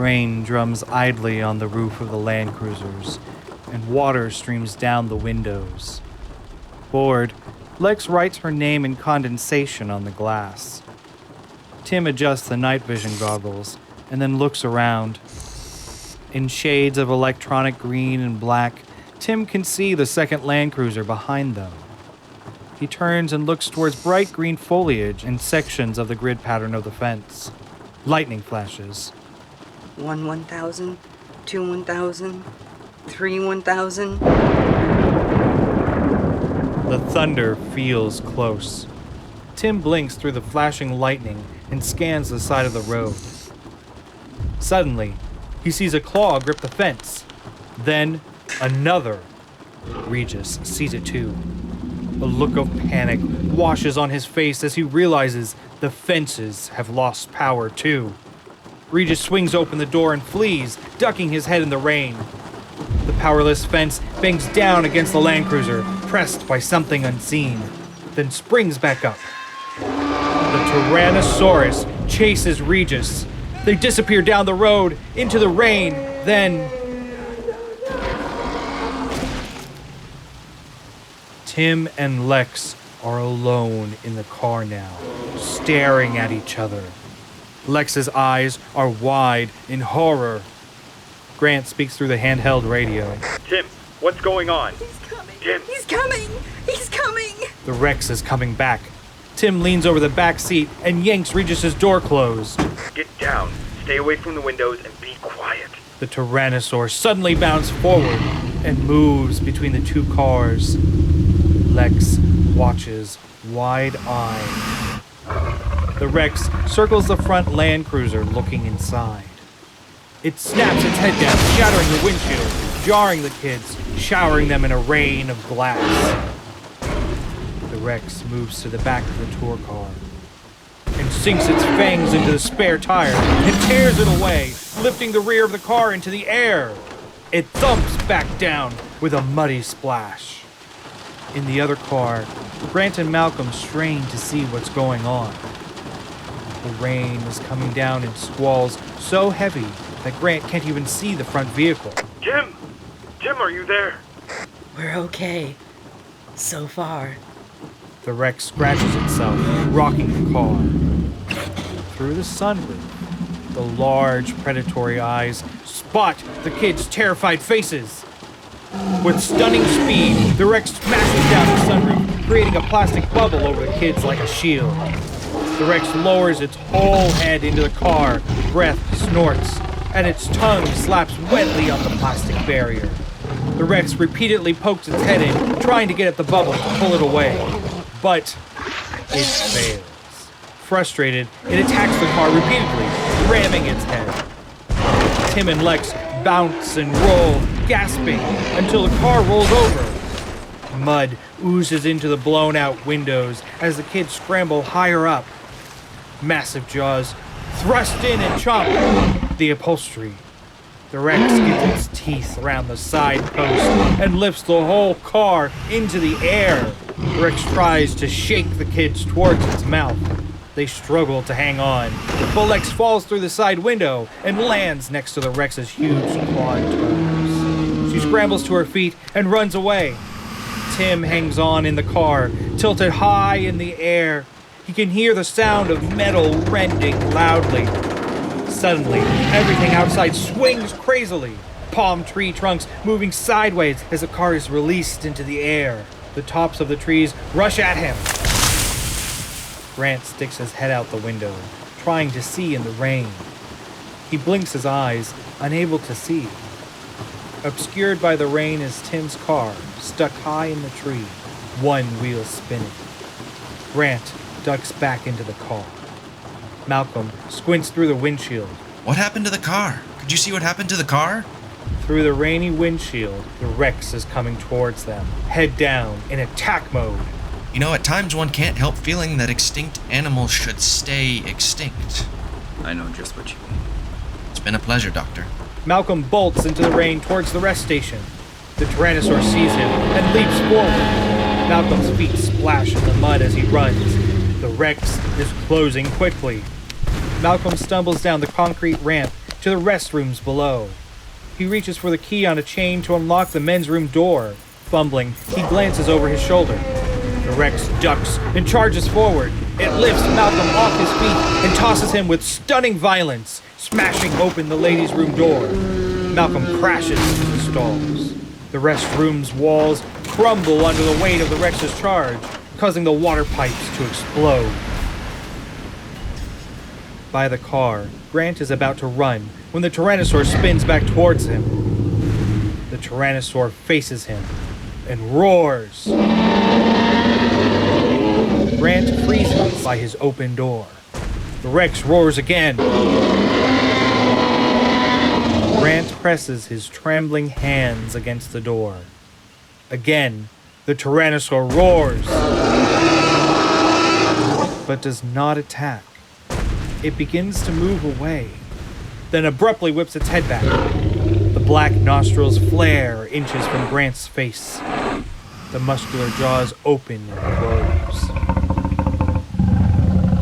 Rain drums idly on the roof of the Land Cruisers, and water streams down the windows. Bored, Lex writes her name in condensation on the glass. Tim adjusts the night vision goggles and then looks around. In shades of electronic green and black, Tim can see the second Land Cruiser behind them. He turns and looks towards bright green foliage and sections of the grid pattern of the fence. Lightning flashes. 1 1,000, 2 1,000, 3 1,000. The thunder feels close. Tim blinks through the flashing lightning and scans the side of the road. Suddenly, he sees a claw grip the fence. Then, another. Regis sees it too. A look of panic washes on his face as he realizes the fences have lost power too. Regis swings open the door and flees, ducking his head in the rain. The powerless fence bangs down against the Land Cruiser, pressed by something unseen, then springs back up. The Tyrannosaurus chases Regis. They disappear down the road, into the rain, then... Tim and Lex are alone in the car now, staring at each other. Lex's eyes are wide in horror. Grant speaks through the handheld radio. Tim, what's going on? He's coming. Tim. He's coming. He's coming. The Rex is coming back. Tim leans over the back seat and yanks Regis's door closed. Get down. Stay away from the windows and be quiet. The Tyrannosaur suddenly bounds forward and moves between the two cars. Lex watches wide-eyed. The Rex circles the front Land Cruiser looking inside. It snaps its head down, shattering the windshield, jarring the kids, showering them in a rain of glass. The Rex moves to the back of the tour car and sinks its fangs into the spare tire and tears it away, lifting the rear of the car into the air. It thumps back down with a muddy splash. In the other car, Grant and Malcolm strain to see what's going on. The rain is coming down in squalls so heavy that Grant can't even see the front vehicle. Tim! Tim, are you there? We're okay. So far. The Rex scratches itself, rocking the car. Through the sunroof, the large predatory eyes spot the kids' terrified faces. With stunning speed, the Rex smashes down the sunroof, creating a plastic bubble over the kids like a shield. The Rex lowers its whole head into the car, breath snorts, and its tongue slaps wetly on the plastic barrier. The Rex repeatedly pokes its head in, trying to get at the bubble to pull it away. But it fails. Frustrated, it attacks the car repeatedly, ramming its head. Tim and Lex bounce and roll, gasping, until the car rolls over. Mud oozes into the blown-out windows as the kids scramble higher up. Massive jaws thrust in and chomp the upholstery. The Rex gets its teeth around the side post and lifts the whole car into the air. The Rex tries to shake the kids towards its mouth. They struggle to hang on, but Lex falls through the side window and lands next to the Rex's huge clawed toes. She scrambles to her feet and runs away. Tim hangs on in the car, tilted high in the air. He can hear the sound of metal rending loudly. Suddenly, everything outside swings crazily. Palm tree trunks moving sideways as the car is released into the air. The tops of the trees rush at him. Grant sticks his head out the window, trying to see in the rain. He blinks his eyes, unable to see. Obscured by the rain is Tim's car, stuck high in the tree, one wheel spinning. Grant ducks back into the car. Malcolm squints through the windshield. What happened to the car? Could you see what happened to the car? Through the rainy windshield, the Rex is coming towards them, head down, in attack mode. You know, at times one can't help feeling that extinct animals should stay extinct. I know just what you mean. It's been a pleasure, Doctor. Malcolm bolts into the rain towards the rest station. The Tyrannosaur sees him and leaps forward. Malcolm's feet splash in the mud as he runs. The Rex is closing quickly. Malcolm stumbles down the concrete ramp to the restrooms below. He reaches for the key on a chain to unlock the men's room door. Fumbling, he glances over his shoulder. The Rex ducks and charges forward. It lifts Malcolm off his feet and tosses him with stunning violence, smashing open the ladies' room door. Malcolm crashes into the stalls. The restroom's walls crumble under the weight of the Rex's charge, causing the water pipes to explode. By the car, Grant is about to run when the Tyrannosaur spins back towards him. The Tyrannosaur faces him and roars. Grant freezes by his open door. The Rex roars again. Grant presses his trembling hands against the door. Again, the Tyrannosaur roars, but does not attack. It begins to move away, then abruptly whips its head back. The black nostrils flare inches from Grant's face. The muscular jaws open and close.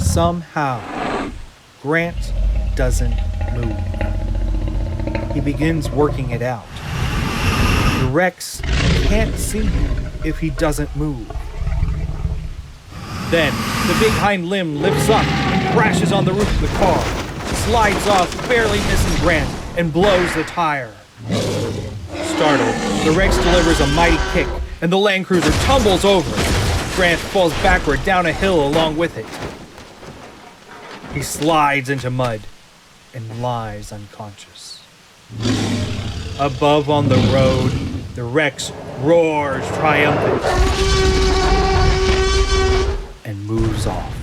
Somehow, Grant doesn't move. He begins working it out. The Rex can't see him if he doesn't move. Then, the big hind limb lifts up and crashes on the roof of the car, slides off, barely missing Grant, and blows the tire. Startled, the Rex delivers a mighty kick, and the Land Cruiser tumbles over. Grant falls backward down a hill along with it. He slides into mud and lies unconscious. Above on the road, the Rex roars triumphant and moves off.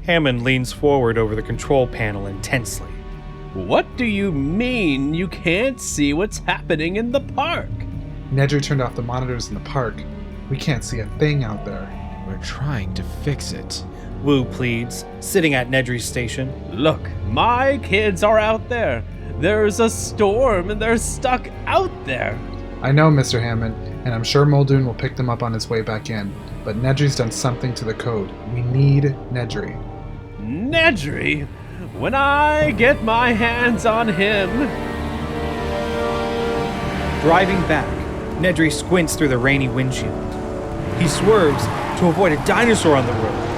Hammond leans forward over the control panel intensely. What do you mean you can't see what's happening in the park? Nedry turned off the monitors in the park. We can't see a thing out there. We're trying to fix it. Wu pleads, sitting at Nedry's station. Look, my kids are out there. There's a storm and they're stuck out there. I know, Mr. Hammond, and I'm sure Muldoon will pick them up on his way back in. But Nedry's done something to the code. We need Nedry. Nedry? When I get my hands on him... Driving back, Nedry squints through the rainy windshield. He swerves to avoid a dinosaur on the road.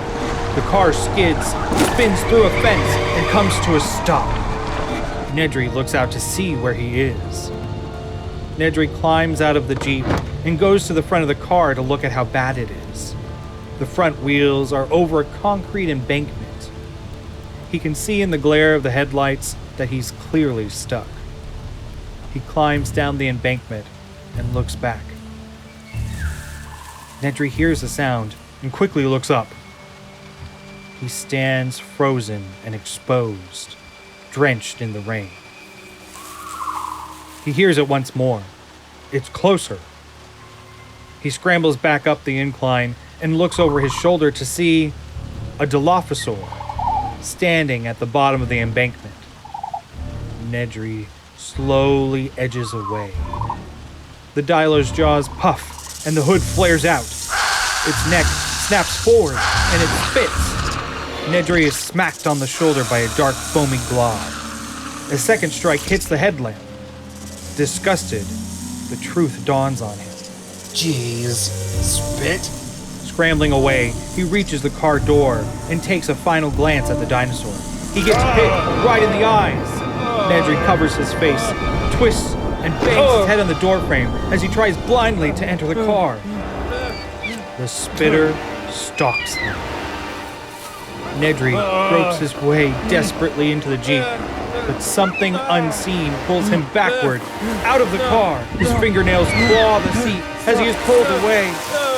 The car skids, spins through a fence, and comes to a stop. Nedry looks out to see where he is. Nedry climbs out of the Jeep and goes to the front of the car to look at how bad it is. The front wheels are over a concrete embankment. He can see in the glare of the headlights that he's clearly stuck. He climbs down the embankment and looks back. Nedry hears the sound and quickly looks up. He stands frozen and exposed, drenched in the rain. He hears it once more. It's closer. He scrambles back up the incline and looks over his shoulder to see a Dilophosaur standing at the bottom of the embankment. Nedry slowly edges away. The Dilo's jaws puff and the hood flares out. Its neck snaps forward and it spits. Nedry is smacked on the shoulder by a dark, foamy glob. A second strike hits the headlamp. Disgusted, the truth dawns on him. Jeez. Spit? Scrambling away, he reaches the car door and takes a final glance at the dinosaur. He gets hit right in the eyes. Nedry covers his face, twists, and bangs his head on the doorframe as he tries blindly to enter the car. The spitter stalks him. Nedry gropes his way desperately into the Jeep, but something unseen pulls him backward, out of the car. His fingernails claw the seat as he is pulled away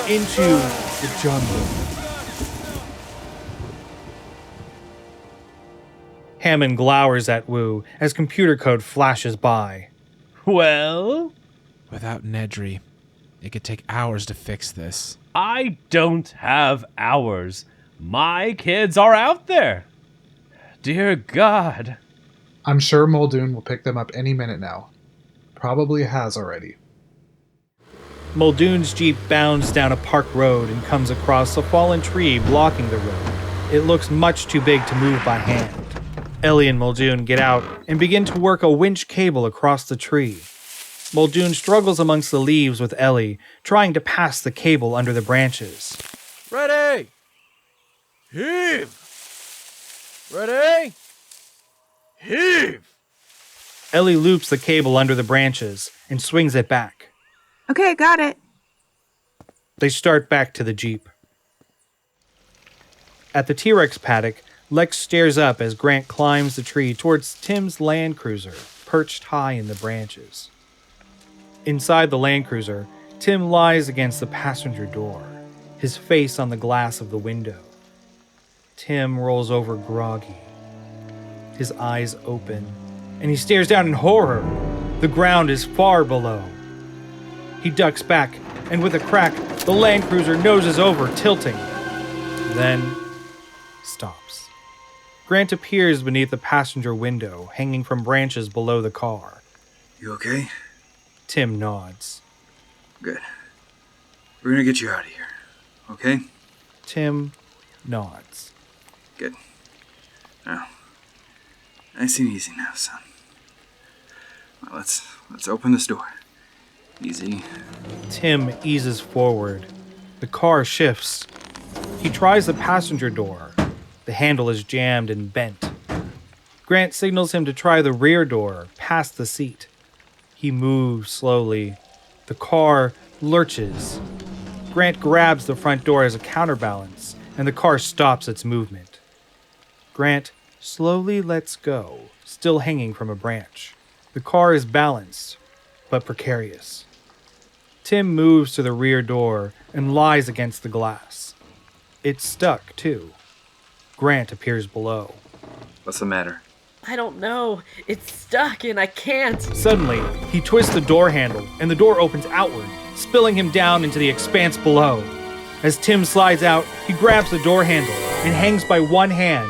into the jungle. Hammond glowers at Wu as computer code flashes by. Well? Without Nedry, it could take hours to fix this. I don't have hours. My kids are out there. Dear God. I'm sure Muldoon will pick them up any minute now. Probably has already. Muldoon's Jeep bounds down a park road and comes across a fallen tree blocking the road. It looks much too big to move by hand. Ellie and Muldoon get out and begin to work a winch cable across the tree. Muldoon struggles amongst the leaves with Ellie, trying to pass the cable under the branches. Ready! Heave! Ready? Heave! Ellie loops the cable under the branches and swings it back. Okay, got it. They start back to the Jeep. At the T-Rex paddock, Lex stares up as Grant climbs the tree towards Tim's Land Cruiser, perched high in the branches. Inside the Land Cruiser, Tim lies against the passenger door, his face on the glass of the window. Tim rolls over groggy. His eyes open, and he stares down in horror. The ground is far below. He ducks back, and with a crack, the Land Cruiser noses over, tilting. Then stops. Grant appears beneath the passenger window, hanging from branches below the car. You okay? Tim nods. Good. We're gonna get you out of here, okay? Tim nods. Good. Now, nice and easy now, son. Well, let's open this door. Easy. Tim eases forward. The car shifts. He tries the passenger door. The handle is jammed and bent. Grant signals him to try the rear door, past the seat. He moves slowly. The car lurches. Grant grabs the front door as a counterbalance, and the car stops its movement. Grant slowly lets go, still hanging from a branch. The car is balanced, but precarious. Tim moves to the rear door and lies against the glass. It's stuck, too. Grant appears below. What's the matter? I don't know. It's stuck and I can't. Suddenly, he twists the door handle, and the door opens outward, spilling him down into the expanse below. As Tim slides out, he grabs the door handle and hangs by one hand.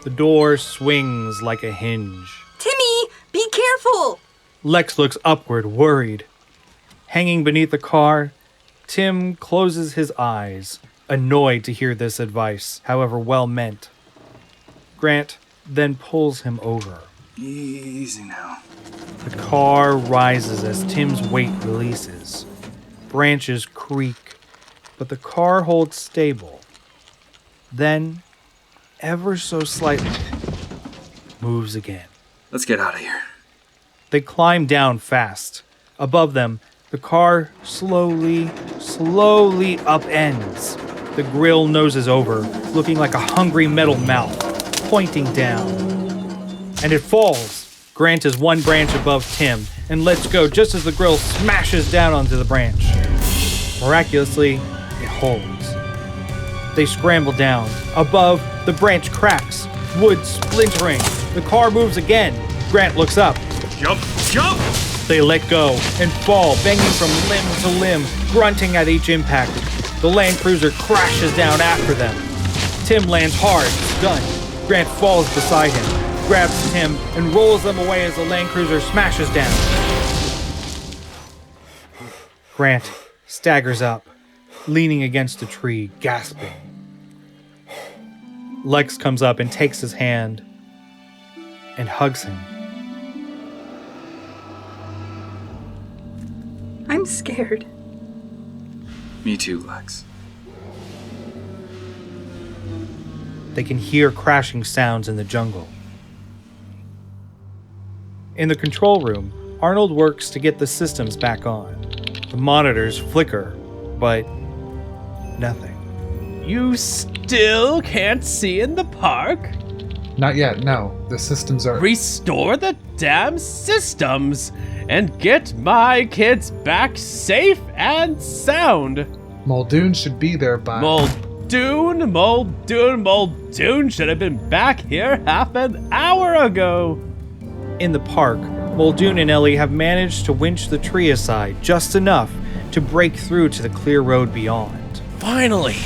The door swings like a hinge. Timmy, be careful! Lex looks upward, worried. Hanging beneath the car, Tim closes his eyes, annoyed to hear this advice, however well meant. Grant then pulls him over. Easy now. The car rises as Tim's weight releases. Branches creak, but the car holds stable. Then, ever so slightly, moves again. Let's get out of here. They climb down fast. Above them, the car slowly upends. The grill noses over, looking like a hungry metal mouth, pointing down. And it falls. Grant is one branch above Tim and lets go just as the grill smashes down onto the branch. Miraculously, it holds. They scramble down. Above, the branch cracks, wood splintering. The car moves again. Grant looks up. Jump! Jump! They let go and fall, banging from limb to limb, grunting at each impact. The Land Cruiser crashes down after them. Tim lands hard, stunned. Grant falls beside him, grabs Tim, and rolls them away as the Land Cruiser smashes down. Grant staggers up, leaning against a tree, gasping. Lex comes up and takes his hand and hugs him. I'm scared. Me too, Lex. They can hear crashing sounds in the jungle. In the control room, Arnold works to get the systems back on. The monitors flicker, but nothing. You still can't see in the park? Not yet, no. The systems are... Restore the damn systems and get my kids back safe and sound. Muldoon should be there by... Muldoon should have been back here half an hour ago. In the park, Muldoon and Ellie have managed to winch the tree aside just enough to break through to the clear road beyond. Finally!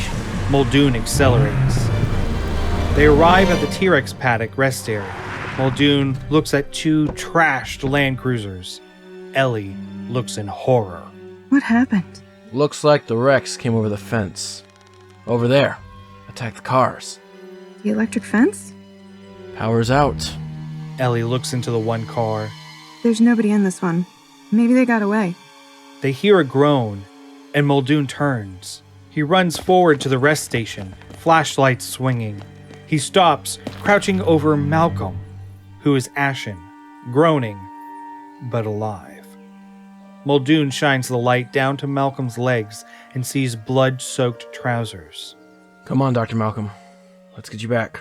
Muldoon accelerates. They arrive at the T-Rex paddock rest area. Muldoon looks at two trashed Land Cruisers. Ellie looks in horror. What happened? Looks like the Rex came over the fence. Over there. Attacked the cars. The electric fence? Power's out. Ellie looks into the one car. There's nobody in this one. Maybe they got away. They hear a groan, and Muldoon turns. He runs forward to the rest station, flashlights swinging. He stops, crouching over Malcolm, who is ashen, groaning, but alive. Muldoon shines the light down to Malcolm's legs and sees blood-soaked trousers. Come on, Dr. Malcolm. Let's get you back.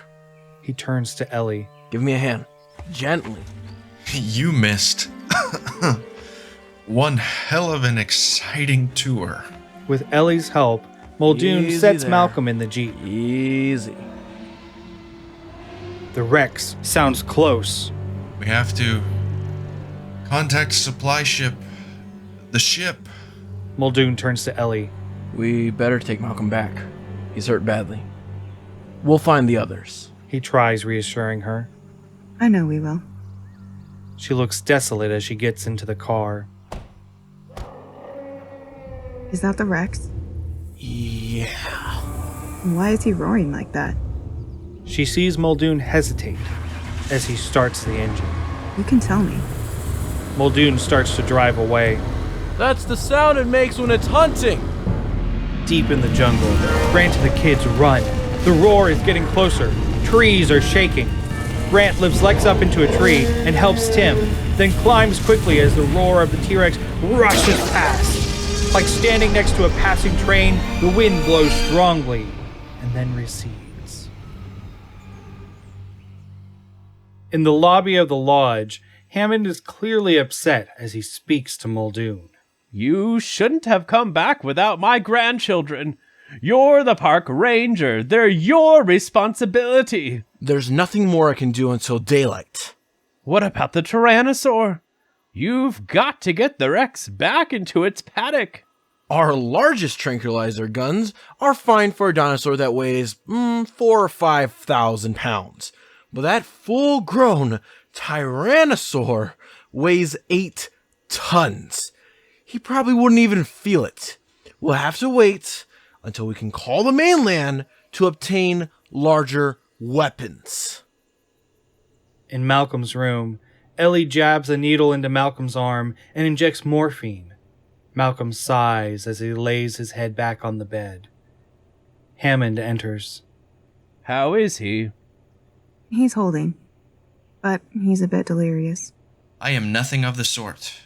He turns to Ellie. Give me a hand. Gently. You missed. One hell of an exciting tour. With Ellie's help, Muldoon Easy sets there. Malcolm in the Jeep. Easy. The Rex sounds close. We have to contact supply ship. The ship. Muldoon turns to Ellie. We better take Malcolm back. He's hurt badly. We'll find the others. He tries reassuring her. I know we will. She looks desolate as she gets into the car. Is that the Rex? Yeah. Why is he roaring like that? She sees Muldoon hesitate as he starts the engine. You can tell me. Muldoon starts to drive away. That's the sound it makes when it's hunting. Deep in the jungle, Grant and the kids run. The roar is getting closer. Trees are shaking. Grant lifts Lex up into a tree and helps Tim, then climbs quickly as the roar of the T-Rex rushes past. Like standing next to a passing train, the wind blows strongly and then recedes. In the lobby of the lodge, Hammond is clearly upset as he speaks to Muldoon. You shouldn't have come back without my grandchildren. You're the park ranger. They're your responsibility. There's nothing more I can do until daylight. What about the Tyrannosaur? You've got to get the Rex back into its paddock. Our largest tranquilizer guns are fine for a dinosaur that weighs 4,000 or 5,000 pounds. But that full-grown Tyrannosaur weighs 8 tons. He probably wouldn't even feel it. We'll have to wait until we can call the mainland to obtain larger weapons. In Malcolm's room, Ellie jabs a needle into Malcolm's arm and injects morphine. Malcolm sighs as he lays his head back on the bed. Hammond enters. How is he? He's holding. But he's a bit delirious. I am nothing of the sort.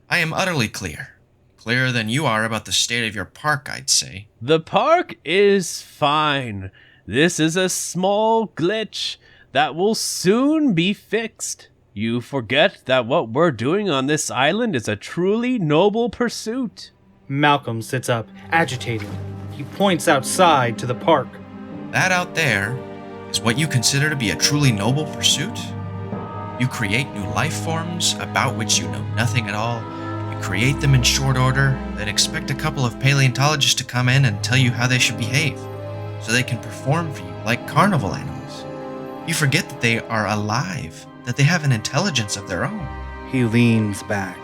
I am utterly clear. Clearer than you are about the state of your park, I'd say. The park is fine. This is a small glitch that will soon be fixed. You forget that what we're doing on this island is a truly noble pursuit. Malcolm sits up, agitated. He points outside to the park. That out there is what you consider to be a truly noble pursuit? You create new life forms about which you know nothing at all. You create them in short order, then expect a couple of paleontologists to come in and tell you how they should behave, so they can perform for you like carnival animals. You forget that they are alive, that they have an intelligence of their own. He leans back.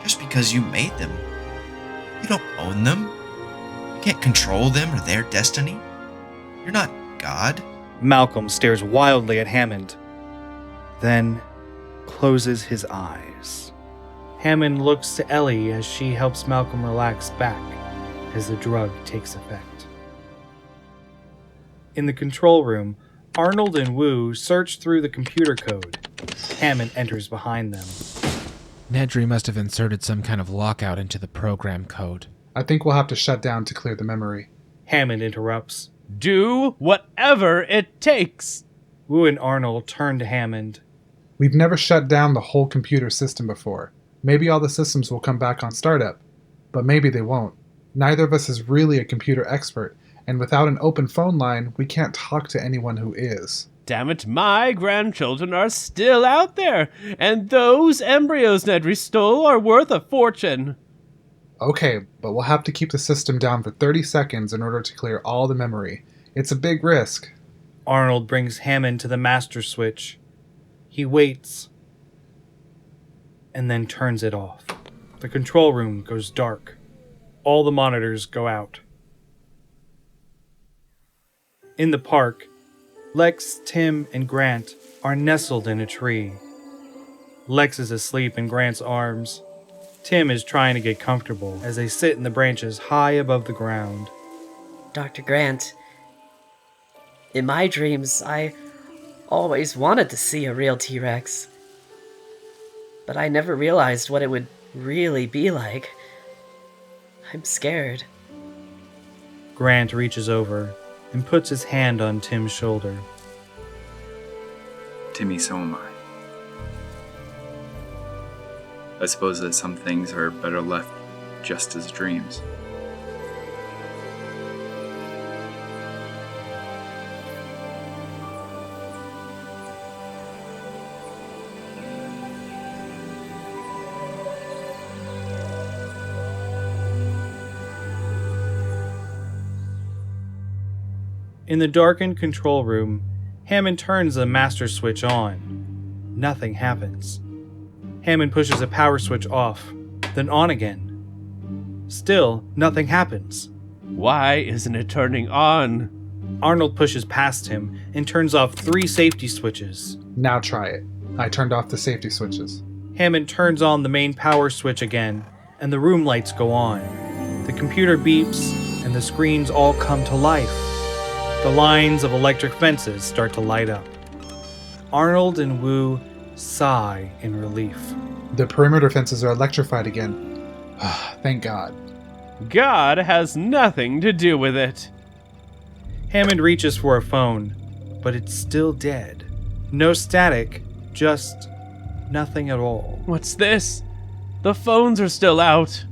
Just because you made them, you don't own them. You can't control them or their destiny. You're not God. Malcolm stares wildly at Hammond, then closes his eyes. Hammond looks to Ellie as she helps Malcolm relax back as the drug takes effect. In the control room, Arnold and Wu search through the computer code. Hammond enters behind them. Nedry must have inserted some kind of lockout into the program code. I think we'll have to shut down to clear the memory. Hammond interrupts. Do whatever it takes. Wu and Arnold turn to Hammond. We've never shut down the whole computer system before. Maybe all the systems will come back on startup, but maybe they won't. Neither of us is really a computer expert, and without an open phone line, we can't talk to anyone who is. Damn it, my grandchildren are still out there, and those embryos Nedry stole are worth a fortune. Okay, but we'll have to keep the system down for 30 seconds in order to clear all the memory. It's a big risk. Arnold brings Hammond to the master switch. He waits, and then turns it off. The control room goes dark. All the monitors go out. In the park, Lex, Tim, and Grant are nestled in a tree. Lex is asleep in Grant's arms. Tim is trying to get comfortable as they sit in the branches high above the ground. Dr. Grant, in my dreams, I always wanted to see a real T-Rex. But I never realized what it would really be like. I'm scared. Grant reaches over and puts his hand on Tim's shoulder. Timmy, so am I. I suppose that some things are better left just as dreams. In the darkened control room, Hammond turns the master switch on. Nothing happens. Hammond pushes a power switch off, then on again. Still, nothing happens. Why isn't it turning on? Arnold pushes past him and turns off 3 safety switches. Now try it. I turned off the safety switches. Hammond turns on the main power switch again, and the room lights go on. The computer beeps, and the screens all come to life. The lines of electric fences start to light up. Arnold and Wu sigh in relief. The perimeter fences are electrified again. Thank God. God has nothing to do with it. Hammond reaches for a phone, but it's still dead. No static, just nothing at all. What's this? The phones are still out.